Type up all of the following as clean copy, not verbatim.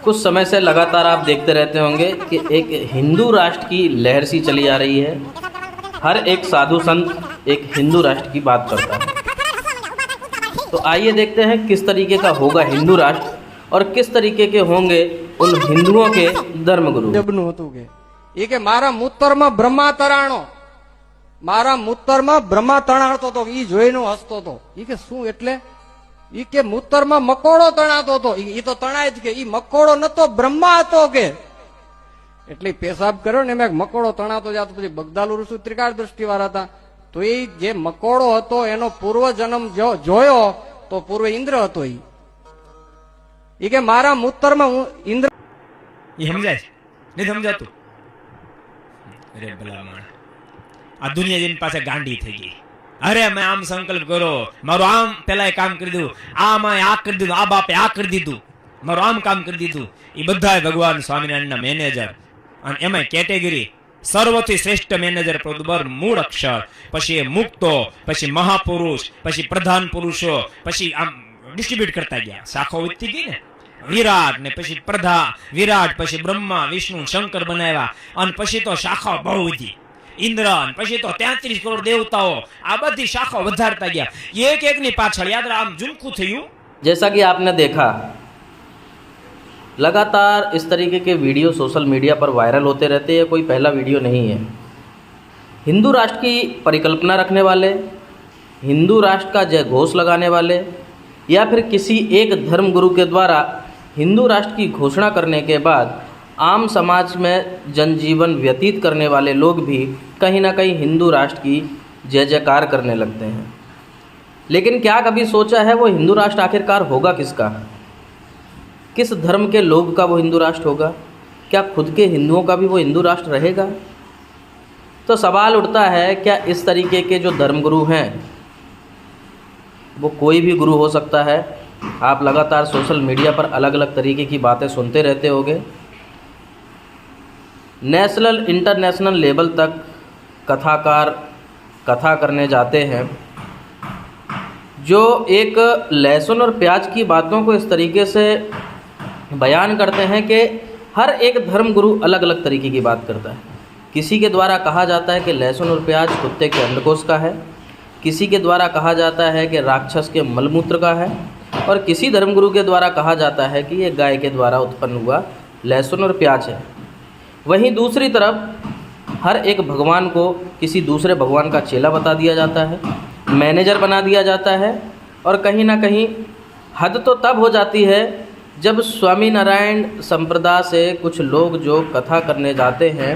कुछ समय से लगातार आप देखते रहते होंगे कि एक हिंदू राष्ट्र की लहर सी चली आ रही है। हर एक साधु संत एक हिंदू राष्ट्र की बात करता है। तो आइए देखते हैं किस तरीके का होगा हिंदू राष्ट्र और किस तरीके के होंगे उन हिंदुओं के धर्मगुरु। જબનું હતું કે મારા મૂતરમાં બ્રહ્મા તરાણો, મારા મૂતરમાં બ્રહ્મા તણાતો હતો, ઈ જોઈને હસતો હતો। ઈ કે શું એટલે? ઈ કે મૂતરમાં મકોડો તણાતો હતો। ઈ તો તણાય જ કે ઈ મકોડો નતો, બ્રહ્મા હતો કે। એટલે પેશાબ કર્યો ને એમાં મકોડો તણાતો જાતો, પછી બગદાલુ ઋષિ ત્રિકાળ દ્રષ્ટિ વાળા હતા, તો એ જે મકોડો હતો એનો પૂર્વ જન્મ જોયો તો પૂર્વ ઇન્દ્ર હતો। ઈ કે મારા મૂતરમાં ઇન્દ્ર સમજાય નહીં સમજાતું? અરે ભલામણ, આ દુનિયા જેની પાસે ગાંડી થઈ ગઈ। અરે મેં આમ સંકલ્પ કરો, મારું આમ પેલા કામ કરી દીધું, આમાં આ કરી દીધું, આ બાપે આ કરી દીધું, મારું આમ કામ કરી દીધું। એ બધા ભગવાન સ્વામિનારાયણના મેનેજર, અને એમાં કેટેગરી સર્વથી શ્રેષ્ઠ મેનેજર પ્રદુબર મૂળ અક્ષર, પછી એ મુક્તો, પછી મહાપુરુષ, પછી પ્રધાન પુરુષો, પછી આમ ડિસ્ટ્રીબ્યુટ કરતા ગયા, શાખો વધતી ગઈ ને। વિરાટ ને પછી પ્રધા, વિરાટ પછી બ્રહ્મા વિષ્ણુ શંકર બનાવ્યા, અને પછી તો શાખાઓ બહુ વધી, इंद्र, પછી તો 33 करोड़ देवताओं, आ बधी शाखा વધારતા ગયા, एक एक ની પાછળ યાદ આમ ઝુમકું થયું। जैसा कि आपने देखा, लगातार इस तरीके के वीडियो सोशल मीडिया पर वायरल होते रहते हैं। कोई पहला वीडियो नहीं है। हिंदू राष्ट्र की परिकल्पना रखने वाले, हिंदू राष्ट्र का जय घोष लगाने वाले, या फिर किसी एक धर्मगुरु के द्वारा हिंदू राष्ट्र की घोषणा करने के बाद आम समाज में जनजीवन व्यतीत करने वाले लोग भी कहीं ना कहीं हिंदू राष्ट्र की जय जयकार करने लगते हैं। लेकिन क्या कभी सोचा है वो हिंदू राष्ट्र आखिरकार होगा किसका? किस धर्म के लोग का वो हिंदू राष्ट्र होगा? क्या खुद के हिंदुओं का भी वो हिंदू राष्ट्र रहेगा? तो सवाल उठता है, क्या इस तरीके के जो धर्मगुरु हैं, वो कोई भी गुरु हो सकता है? आप लगातार सोशल मीडिया पर अलग अलग तरीके की बातें सुनते रहते होंगे। नेशनल इंटरनेशनल लेवल तक कथाकार कथा करने जाते हैं, जो एक लहसुन और प्याज की बातों को इस तरीके से बयान करते हैं कि हर एक धर्मगुरु अलग अलग तरीके की बात करता है। किसी के द्वारा कहा जाता है कि लहसुन और प्याज कुत्ते के अंडकोश का है, किसी के द्वारा कहा जाता है कि राक्षस के मलमूत्र का है, और किसी धर्मगुरु के द्वारा कहा जाता है कि ये गाय के द्वारा उत्पन्न हुआ लहसुन और प्याज है। वहीं दूसरी तरफ हर एक भगवान को किसी दूसरे भगवान का चेला बता दिया जाता है, मैनेजर बना दिया जाता है। और कहीं ना कहीं हद तो तब हो जाती है जब स्वामीनारायण संप्रदाय से कुछ लोग जो कथा करने जाते हैं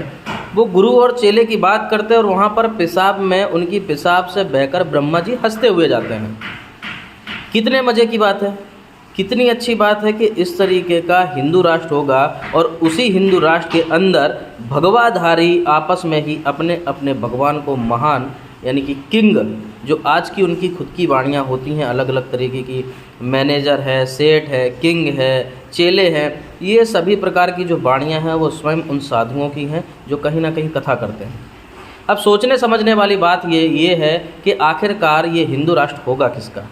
वो गुरु और चेले की बात करते हैं, और वहाँ पर पेशाब में उनकी पेशाब से बहकर ब्रह्मा जी हंसते हुए जाते हैं। कितने मज़े की बात है, कितनी अच्छी बात है कि इस तरीके का हिंदू राष्ट्र होगा, और उसी हिंदू राष्ट्र के अंदर भगवाधारी आपस में ही अपने अपने भगवान को महान, यानी कि किंग, जो आज की उनकी खुद की वाणियाँ होती हैं अलग अलग तरीके की, मैनेजर है, सेठ है, किंग है, चेले हैं, ये सभी प्रकार की जो वाणियाँ हैं वो स्वयं उन साधुओं की हैं जो कहीं ना कहीं कथा करते हैं। अब सोचने समझने वाली बात ये है कि आखिरकार ये हिंदू राष्ट्र होगा किसका?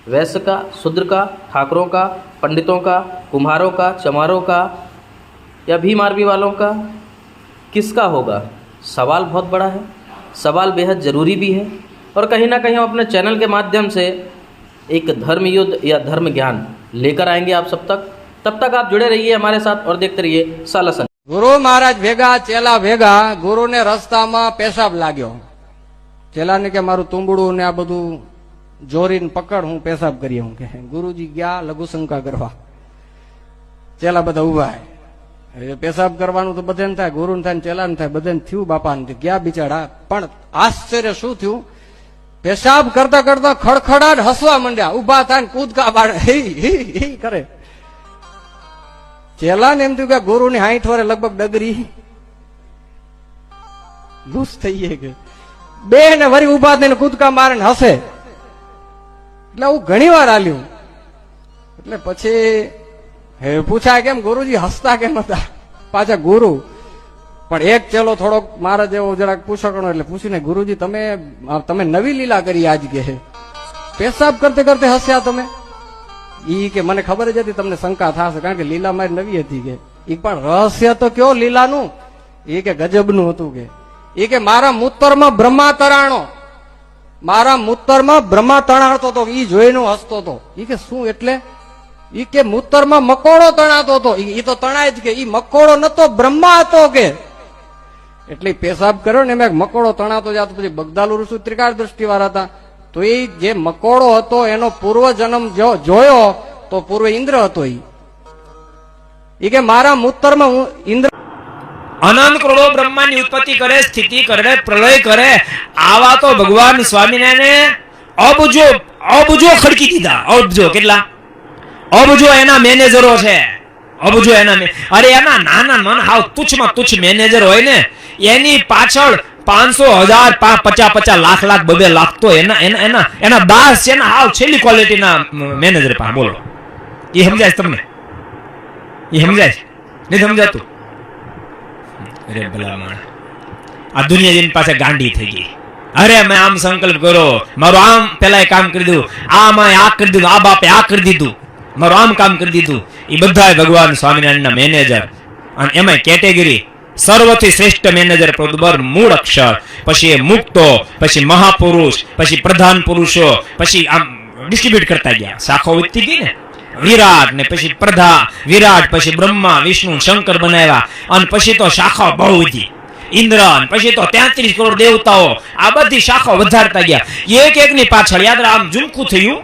वैश्य का, शूद्र का, ठाकुरों का, पंडितों का, कुम्हारों का, चमारों का, या भीम आर्मी वालों का? किसका होगा? सवाल बहुत बड़ा है, सवाल बेहद ज़रूरी भी है। और कहीं ना कहीं हम अपने चैनल के माध्यम से एक धर्म युद्ध या धर्म ज्ञान लेकर आएंगे आप सब तक। तब तक आप जुड़े रहिए हमारे साथ और देखते रहिए सालासन। गुरु महाराज भेगा, चेला भेगा, गुरु ने रस्ता में पेशाब लाग्यो। चेला ने के मारू तुंबड़ू ने आ बधु जोरीन पकड़, हूँ पेशाब करिए। हूँ के गुरुजी गया लघुशंका करवा, चेला बधा उभा है। पेशाब करवानुं तो बधाने थाय, गुरुने थाय, चेलाने थाय, बधाने थयुं। बापाने गया बिचारा, पण आश्चर्य शुं थयुं, पेशाब करता करता खड़खड़ाट हसवा मंड्या, उभा थाय कूदका बाळ ही ही ही करे। चेलाने एम थयुं के गुरुनी 60 वरे लगभग डगरी लूस थई गई, बे ने वरी उभा थईने कूदका मारीने हसे। એટલે હું ઘણી વાર આલ્યું, એટલે પછી પૂછાય કેમ ગુરુજી હસતા કેમ હતા? પાછા ગુરુ પણ એક ચેલો થોડોક મારા જેવો જરાક પૂછકણો, એટલે પૂછીને ગુરુજી તમે નવી લીલા કરી આજ કે પેશાબ કરતે કરતે હસ્યા તમે? ઈ કે મને ખબર જ હતી તમને શંકા થશે કારણ કે લીલા મારી નવી હતી કે ઈ પણ રહસ્ય તો કયો લીલાનું એ કે ગજબનું હતું કે એ કે મારા મૂતરમાં બ્રહ્મા તરાણો મારા મૂતરમાં બ્રહ્મા તણાતો હતો ઈ જોઈને હસતો હતો ઈ કે શું એટલે ઈ કે મૂતરમાં મકોડો તણાતો હતો ઈ તો તણાય જ કે ઈ મકોડો નતો બ્રહ્મા હતો કે એટલે પેશાબ કર્યો ને એમાં એક મકોડો તણાતો જતો પછી બગદાલુ ઋષિ ત્રિકાળ દ્રષ્ટિ વાળા હતા તો એ જે મકોડો હતો એનો પૂર્વ જન્મ જોયો તો પૂર્વ ઇન્દ્ર હતો ઈ કે મારા મૂતરમાં હું ઇન્દ્ર અનંત કરોડો બ્રહ્માંડની ઉત્પત્તિ કરે, સ્થિતિ કરે, પ્રલય કરે. આવા તો ભગવાન સ્વામિનારાયણે અબજો ખડકી દીધા. અબજો કેટલા? અબજો એના મેનેજરો છે. અબજો એના અરે એના નાના મન હાવ તુચ્છમાં તુચ્છ મેનેજર હોય ને એની પાછળ 500,000 50 લાખ 2 લાખ તો એના દાસ છે ને હાવ છેલ્લી ક્વોલિટીના મેનેજર પાસે. બોલો એ સમજાય તમને? એ સમજાય નહીં સમજાતું? અરે ભલામણ આ દુનિયા જેની પાસે ગાંડી થઈ ગઈ. અરે મેં આમ સંકલ્પ કર્યો, મારું આમ પેલા કામ કરી દીધું, આમાં આ કરી દીધું, આ બાપે આ કરી દીધું, મારું આમ કામ કરી દીધું. એ બધા ભગવાન સ્વામિનારાયણના મેનેજર. અને એમાં કેટેગરી સર્વથી શ્રેષ્ઠ મેનેજર પ્રદુબર મૂળ અક્ષર, પછી એ મુક્તો, પછી મહાપુરુષ, પછી પ્રધાન પુરુષો, પછી આમ ડિસ્ટ્રીબ્યુટ કરતા ગયા. શાખો વધતી ગઈ ને. વિરાટ ને પછી પ્રધા, વિરાટ પછી બ્રહ્મા વિષ્ણુ શંકર બનાવ્યા અને પછી તો શાખા બહુ વધી. ઇન્દ્ર પછી તો 33 કરોડ દેવતાઓ. આ બધી શાખા વધારતા ગયા એક એકની પાછળ. યાદ રાખ આમ ઝુમખું થયું